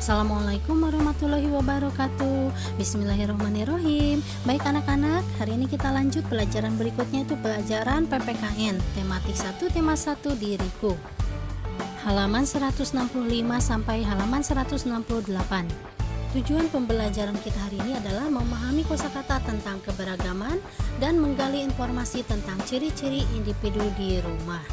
Assalamualaikum warahmatullahi wabarakatuh. Bismillahirrahmanirrahim. Baik anak-anak, hari ini kita lanjut pelajaran berikutnya, itu pelajaran PPKN tematik 1 tema 1 diriku. Halaman 165 sampai halaman 168. Tujuan pembelajaran kita hari ini adalah memahami kosakata tentang keberagaman dan menggali informasi tentang ciri-ciri individu di rumah.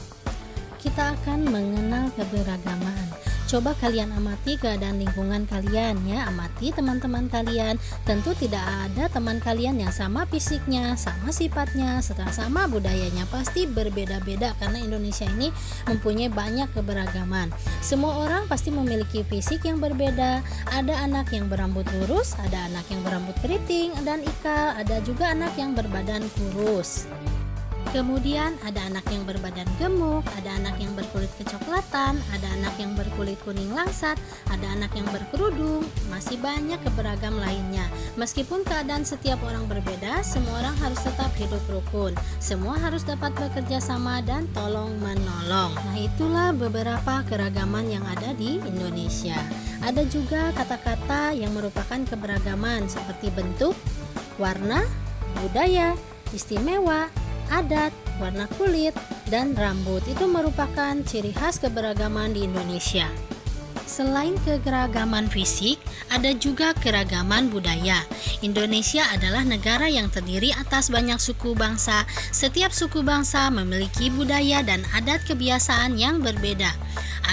Kita akan mengenal keberagaman. Coba kalian amati keadaan lingkungan kalian ya, amati teman-teman kalian. Tentu tidak ada teman kalian yang sama fisiknya, sama sifatnya, serta sama budayanya. Pasti berbeda-beda karena Indonesia ini mempunyai banyak keberagaman. Semua orang pasti memiliki fisik yang berbeda. Ada anak yang berambut lurus, ada anak yang berambut keriting dan ikal, ada juga anak yang berbadan kurus. Kemudian ada anak yang berbadan gemuk, ada anak yang berkulit kecoklatan, ada anak yang berkulit kuning langsat, ada anak yang berkerudung, masih banyak keberagam lainnya. Meskipun keadaan setiap orang berbeda, semua orang harus tetap hidup rukun. Semua harus dapat bekerja sama dan tolong menolong. Nah, itulah beberapa keragaman yang ada di Indonesia. Ada juga kata-kata yang merupakan keberagaman seperti bentuk, warna, budaya, istimewa, adat, warna kulit, dan rambut. Itu merupakan ciri khas keberagaman di Indonesia. Selain keberagaman fisik, ada juga keragaman budaya. Indonesia adalah negara yang terdiri atas banyak suku bangsa. Setiap suku bangsa memiliki budaya dan adat kebiasaan yang berbeda.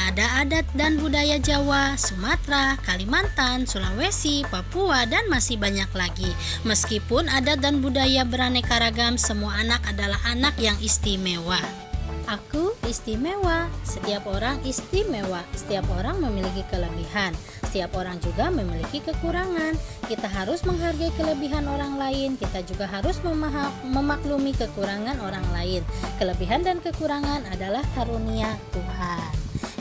Ada adat dan budaya Jawa, Sumatera, Kalimantan, Sulawesi, Papua, dan masih banyak lagi. Meskipun adat dan budaya beraneka ragam, semua anak adalah anak yang istimewa. Aku istimewa, setiap orang istimewa, setiap orang memiliki kelebihan, setiap orang juga memiliki kekurangan. Kita harus menghargai kelebihan orang lain, kita juga harus memaklumi kekurangan orang lain. Kelebihan dan kekurangan adalah karunia Tuhan.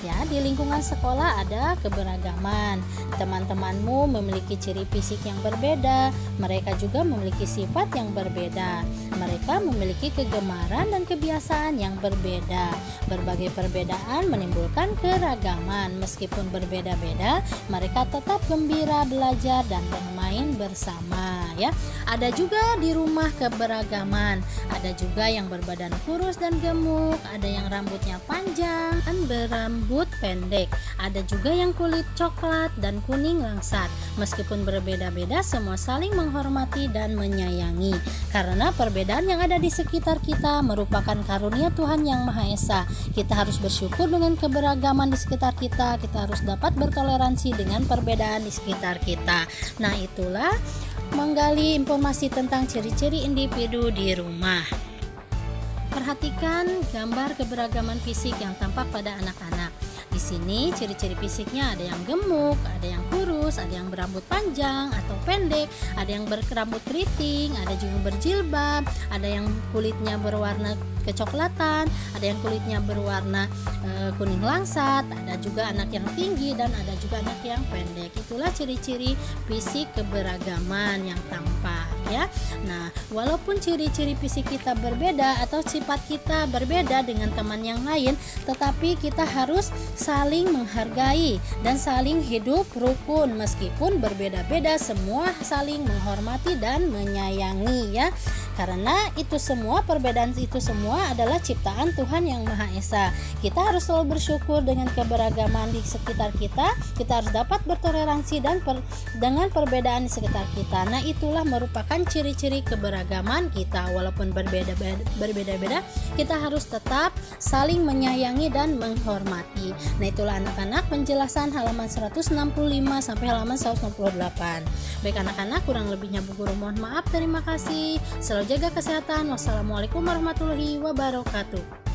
Ya, di lingkungan sekolah ada keberagaman. Teman-temanmu memiliki ciri fisik yang berbeda, mereka juga memiliki sifat yang berbeda. Mereka memiliki kegemaran dan kebiasaan yang berbeda. Berbagai perbedaan menimbulkan keragaman. Meskipun berbeda-beda, mereka tetap gembira belajar dan bermain bersama ya. Ada juga di rumah keberagaman. Ada juga yang berbadan kurus dan gemuk, ada yang rambutnya panjang dan berambut pendek. Ada juga yang kulit coklat dan kuning langsat. Meskipun berbeda-beda, semua saling menghormati dan menyayangi. Karena perbedaan yang ada di sekitar kita merupakan karunia Tuhan Yang Maha Esa. Kita harus bersyukur dengan keberagaman di sekitar kita. Kita harus dapat bertoleransi dengan perbedaan di sekitar kita. Nah, itulah menggali informasi tentang ciri-ciri individu di rumah. Perhatikan gambar keberagaman fisik yang tampak pada anak-anak. Di sini ciri-ciri fisiknya ada yang gemuk, ada yang kurus, ada yang berambut panjang atau pendek, ada yang berambut keriting, ada juga berjilbab, ada yang kulitnya berwarna kecoklatan, ada yang kulitnya berwarna kuning langsat, ada juga anak yang tinggi dan ada juga anak yang pendek. Itulah ciri-ciri fisik keberagaman yang tampak ya. Nah, walaupun ciri-ciri fisik kita berbeda atau sifat kita berbeda dengan teman yang lain, tetapi kita harus saling menghargai dan saling hidup rukun. Meskipun berbeda-beda, semua saling menghormati dan menyayangi ya. Karena itu semua, perbedaan itu semua adalah ciptaan Tuhan Yang Maha Esa. Kita harus selalu bersyukur dengan keberagaman di sekitar kita. Kita harus dapat bertoleransi dan dengan perbedaan di sekitar kita. Nah, itulah merupakan ciri-ciri keberagaman kita. Walaupun berbeda-beda, kita harus tetap saling menyayangi dan menghormati. Nah, itulah anak-anak penjelasan halaman 165 sampai halaman 168. Baik anak-anak, kurang lebihnya Bu Guru mohon maaf. Terima kasih. Selalu jaga kesehatan. Wassalamualaikum warahmatullahi wabarakatuh.